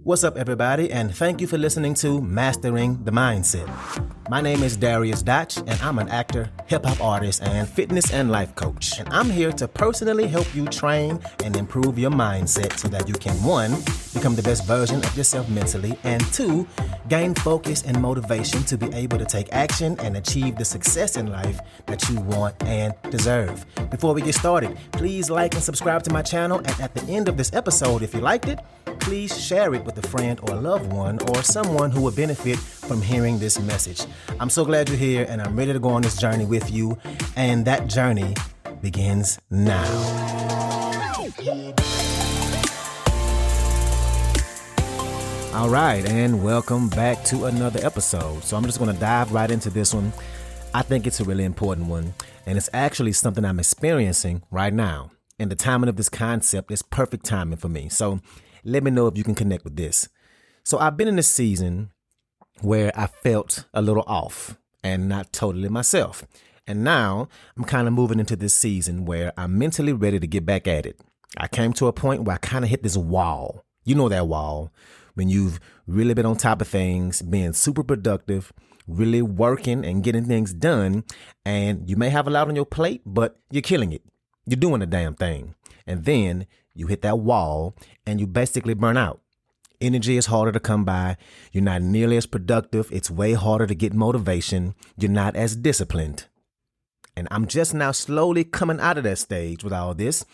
What's up, everybody, and thank you for listening to Mastering the Mindset. My name is Dariusdotch, and I'm an actor, hip-hop artist, and fitness and life coach. And I'm here to personally help you train and improve your mindset so that you can, 1, become the best version of yourself mentally, and 2, gain focus and motivation to be able to take action and achieve the success in life that you want and deserve. Before we get started, please like and subscribe to my channel, and at the end of this episode, if you liked it, please share it with a friend or a loved one or someone who would benefit from hearing this message. I'm so glad you're here, and I'm ready to go on this journey with you, and that journey begins now. All right, and welcome back to another episode. So I'm just going to dive right into this one. I think it's a really important one, and it's actually something I'm experiencing right now. And the timing of this concept is perfect timing for me. So let me know if you can connect with this. So I've been in a season where I felt a little off and not totally myself. And now I'm kind of moving into this season where I'm mentally ready to get back at it. I came to a point where I kind of hit this wall. You know that wall when you've really been on top of things, being super productive, really working and getting things done. And you may have a lot on your plate, but you're killing it. You're doing the damn thing. And then you hit that wall and you basically burn out. Energy is harder to come by. You're not nearly as productive. It's way harder to get motivation. You're not as disciplined. And I'm just now slowly coming out of that stage with all this.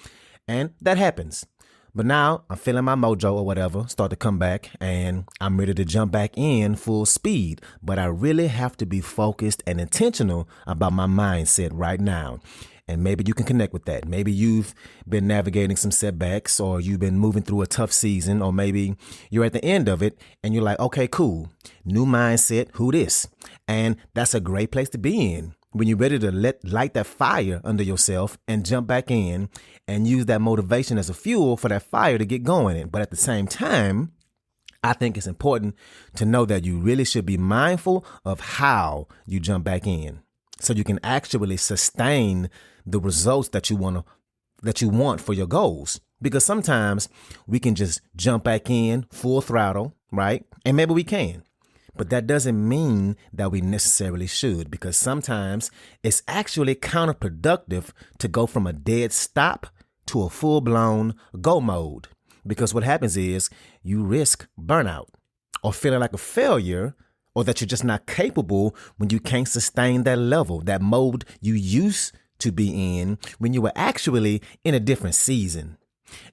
And that happens. But now I'm feeling my mojo or whatever start to come back, and I'm ready to jump back in full speed. But I really have to be focused and intentional about my mindset right now. And maybe you can connect with that. Maybe you've been navigating some setbacks, or you've been moving through a tough season, or maybe you're at the end of it and you're like, okay, cool. New mindset. Who this? And that's a great place to be in when you're ready to light that fire under yourself and jump back in and use that motivation as a fuel for that fire to get going in. But at the same time, I think it's important to know that you really should be mindful of how you jump back in so you can actually sustain the results that you want for your goals. Because sometimes we can just jump back in full throttle, right? And maybe we can. But that doesn't mean that we necessarily should, because sometimes it's actually counterproductive to go from a dead stop to a full-blown go mode. Because what happens is you risk burnout or feeling like a failure, or that you're just not capable when you can't sustain that level, that mode you used to be in when you were actually in a different season.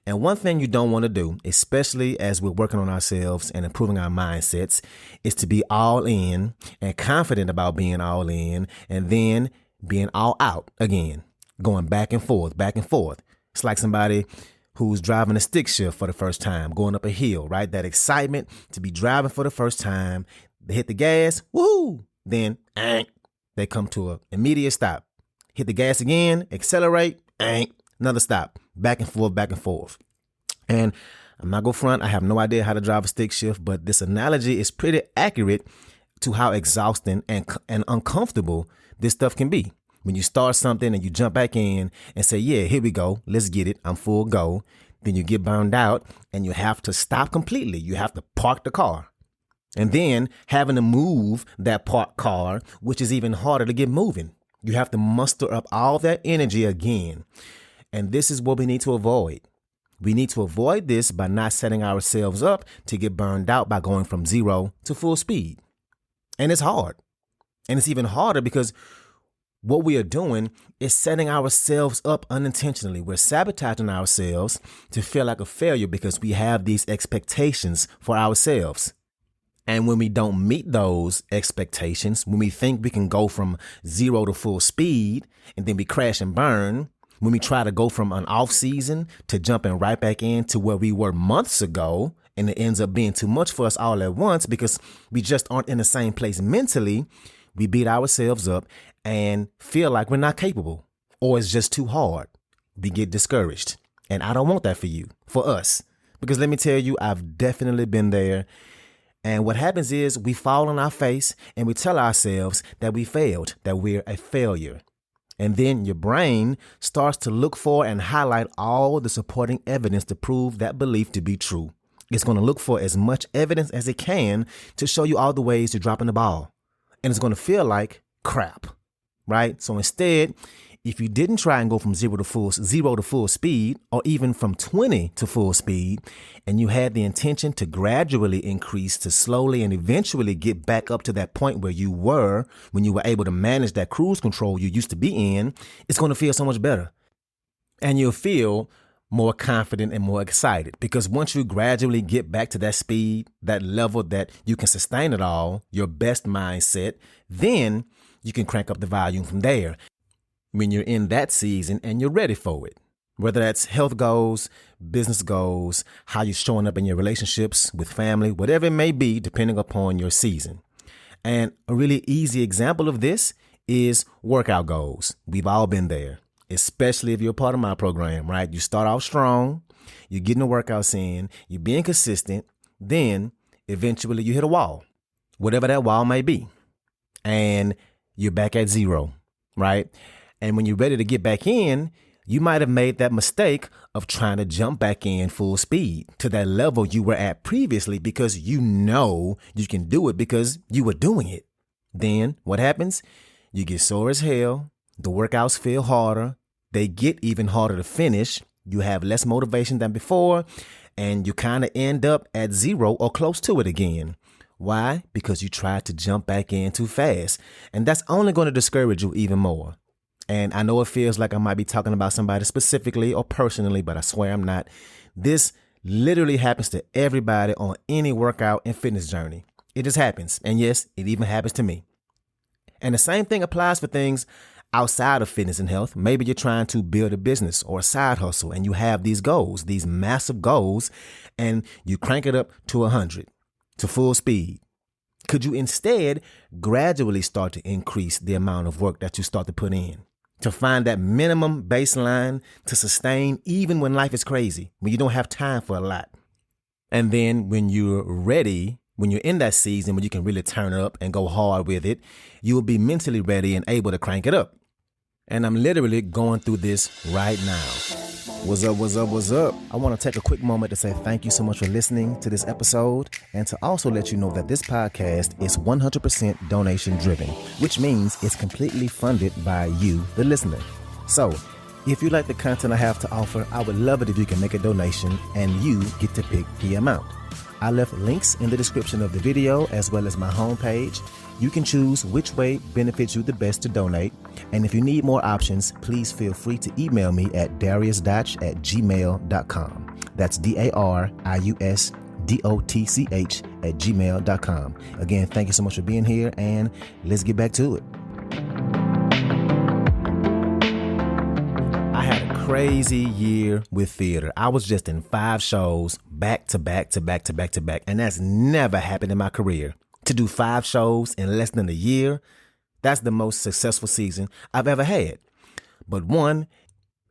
And one thing you don't want to do, especially as we're working on ourselves and improving our mindsets, is to be all in and confident about being all in and then being all out again, going back and forth, back and forth. It's like somebody who's driving a stick shift for the first time, going up a hill, right? That excitement to be driving for the first time. They hit the gas, woohoo! Then they come to an immediate stop. Hit the gas again, accelerate, another stop, back and forth, back and forth. And I'm not going to front, I have no idea how to drive a stick shift, but this analogy is pretty accurate to how exhausting and uncomfortable this stuff can be. When you start something and you jump back in and say, yeah, here we go, let's get it, I'm full go. Then you get burned out and you have to stop completely. You have to park the car. And then having to move that parked car, which is even harder to get moving. You have to muster up all that energy again. And this is what we need to avoid. We need to avoid this by not setting ourselves up to get burned out by going from 0 to full speed. And it's hard. And it's even harder because what we are doing is setting ourselves up unintentionally. We're sabotaging ourselves to feel like a failure because we have these expectations for ourselves. And when we don't meet those expectations, when we think we can go from 0 to full speed and then we crash and burn, when we try to go from an off season to jumping right back into where we were months ago, and it ends up being too much for us all at once because we just aren't in the same place mentally, we beat ourselves up and feel like we're not capable, or it's just too hard. We get discouraged. And I don't want that for you, for us, because let me tell you, I've definitely been there. And what happens is we fall on our face and we tell ourselves that we failed, that we're a failure. And then your brain starts to look for and highlight all the supporting evidence to prove that belief to be true. It's going to look for as much evidence as it can to show you all the ways you're dropping the ball. And it's going to feel like crap, right? So instead, if you didn't try and go from zero to full speed, or even from 20 to full speed, and you had the intention to gradually increase to slowly and eventually get back up to that point where you were when you were able to manage that cruise control you used to be in, it's going to feel so much better. And you'll feel more confident and more excited, because once you gradually get back to that speed, that level that you can sustain it all, your best mindset, then you can crank up the volume from there when you're in that season and you're ready for it. Whether that's health goals, business goals, how you're showing up in your relationships with family, whatever it may be, depending upon your season. And a really easy example of this is workout goals. We've all been there, especially if you're a part of my program, right? You start off strong, you're getting the workouts in, you're being consistent, then eventually you hit a wall, whatever that wall may be, and you're back at zero, right? And when you're ready to get back in, you might have made that mistake of trying to jump back in full speed to that level you were at previously, because you know you can do it because you were doing it. Then what happens? You get sore as hell. The workouts feel harder. They get even harder to finish. You have less motivation than before, and you kind of end up at zero or close to it again. Why? Because you tried to jump back in too fast, and that's only going to discourage you even more. And I know it feels like I might be talking about somebody specifically or personally, but I swear I'm not. This literally happens to everybody on any workout and fitness journey. It just happens. And yes, it even happens to me. And the same thing applies for things outside of fitness and health. Maybe you're trying to build a business or a side hustle, and you have these goals, these massive goals, and you crank it up to 100, to full speed. Could you instead gradually start to increase the amount of work that you start to put in, to find that minimum baseline to sustain even when life is crazy, when you don't have time for a lot? And then when you're ready, when you're in that season when you can really turn up and go hard with it, you will be mentally ready and able to crank it up. And I'm literally going through this right now. What's up, what's up, what's up? I want to take a quick moment to say thank you so much for listening to this episode, and to also let you know that this podcast is 100% donation driven, which means it's completely funded by you, the listener. So if you like the content I have to offer, I would love it if you can make a donation and you get to pick the amount. I left links in the description of the video as well as my homepage. You can choose which way benefits you the best to donate. And if you need more options, please feel free to email me at dariusdotch@gmail.com. That's dariusdotch@gmail.com. Again, thank you so much for being here, and let's get back to it. I had a crazy year with theater. I was just in 5 shows back to back to back to back to back. And that's never happened in my career. To do 5 shows in less than a year, that's the most successful season I've ever had. But one,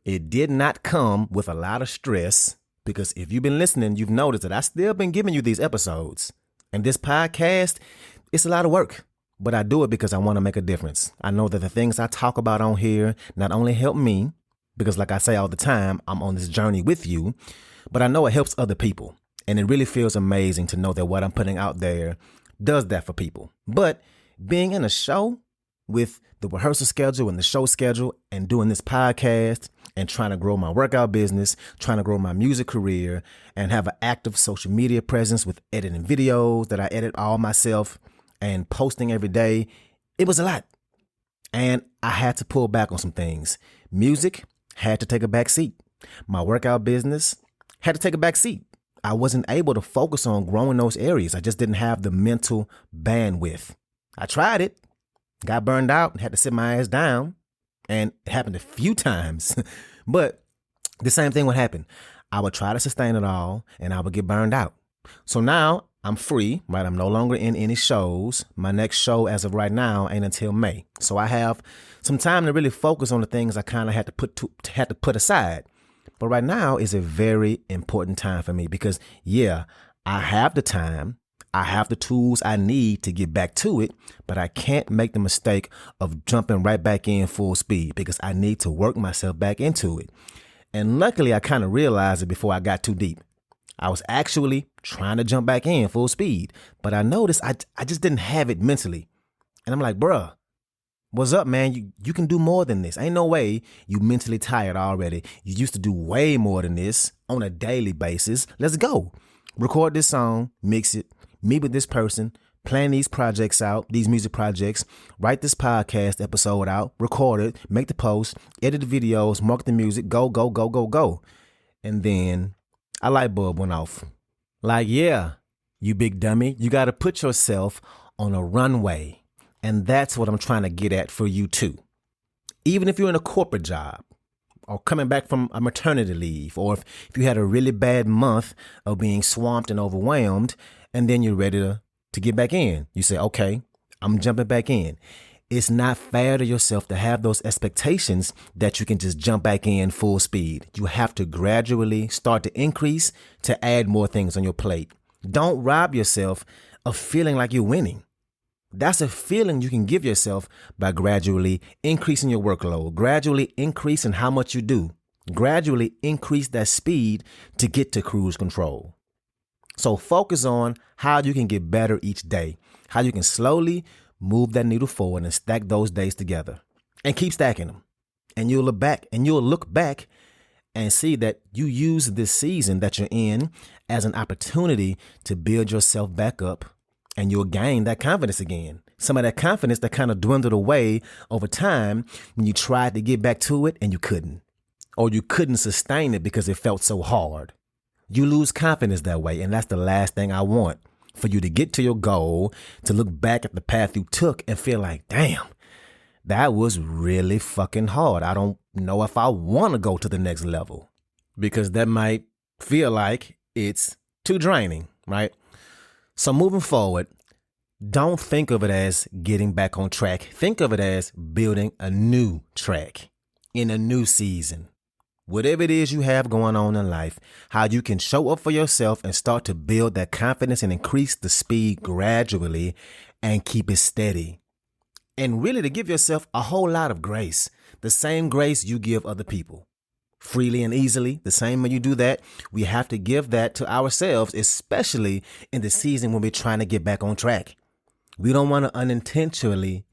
it did not come with a lot of stress, because if you've been listening, you've noticed that I've still been giving you these episodes. And this podcast, it's a lot of work, but I do it because I want to make a difference. I know that the things I talk about on here not only help me, because like I say all the time, I'm on this journey with you, but I know it helps other people. And it really feels amazing to know that what I'm putting out there does that for people. But being in a show with the rehearsal schedule and the show schedule, and doing this podcast and trying to grow my workout business, trying to grow my music career, and have an active social media presence with editing videos that I edit all myself and posting every day, it was a lot. And I had to pull back on some things. Music had to take a back seat. My workout business had to take a back seat. I wasn't able to focus on growing those areas. I just didn't have the mental bandwidth. I tried it, got burned out, and had to sit my ass down. And it happened a few times. But the same thing would happen. I would try to sustain it all, and I would get burned out. So now I'm free, right? I'm no longer in any shows. My next show as of right now ain't until May. So I have some time to really focus on the things I kind of had to put aside. But right now is a very important time for me, because yeah, I have the time, I have the tools I need to get back to it, but I can't make the mistake of jumping right back in full speed, because I need to work myself back into it. And luckily, I kind of realized it before I got too deep. I was actually trying to jump back in full speed, but I noticed I just didn't have it mentally. And I'm like, bruh, what's up, man? You can do more than this. Ain't no way you mentally tired already. You used to do way more than this on a daily basis. Let's go. Record this song, mix it, meet with this person, plan these projects out, these music projects, write this podcast episode out, record it, make the post, edit the videos, market the music, go, go, go, go, go. And then a light bulb went off. Like, yeah, you big dummy, you got to put yourself on a runway. And that's what I'm trying to get at for you too. Even if you're in a corporate job or coming back from a maternity leave, or if you had a really bad month of being swamped and overwhelmed, and then you're ready to get back in. You say, okay, I'm jumping back in. It's not fair to yourself to have those expectations that you can just jump back in full speed. You have to gradually start to increase to add more things on your plate. Don't rob yourself of feeling like you're winning. That's a feeling you can give yourself by gradually increasing your workload, gradually increasing how much you do, gradually increase that speed to get to cruise control. So focus on how you can get better each day, how you can slowly move that needle forward and stack those days together and keep stacking them. And you'll look back and see that you use this season that you're in as an opportunity to build yourself back up, and you'll gain that confidence again. Some of that confidence that kind of dwindled away over time when you tried to get back to it and you couldn't, or you couldn't sustain it because it felt so hard. You lose confidence that way, and that's the last thing I want. For you to get to your goal, to look back at the path you took and feel like, damn, that was really fucking hard. I don't know if I want to go to the next level, because that might feel like it's too draining, right? So moving forward, don't think of it as getting back on track. Think of it as building a new track in a new season. Whatever it is you have going on in life, how you can show up for yourself and start to build that confidence and increase the speed gradually and keep it steady. And really to give yourself a whole lot of grace, the same grace you give other people. Freely and easily, the same way you do that, we have to give that to ourselves, especially in the season when we're trying to get back on track. We don't want to unintentionally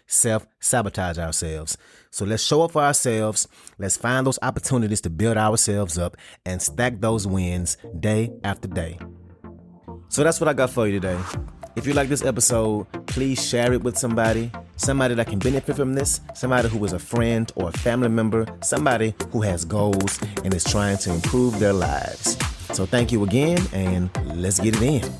self-sabotage ourselves. So let's show up for ourselves. Let's find those opportunities to build ourselves up and stack those wins day after day. So that's what I got for you today. If you like this episode, please share it with somebody that can benefit from this, somebody who is a friend or a family member, somebody who has goals and is trying to improve their lives. So thank you again, and let's get it in.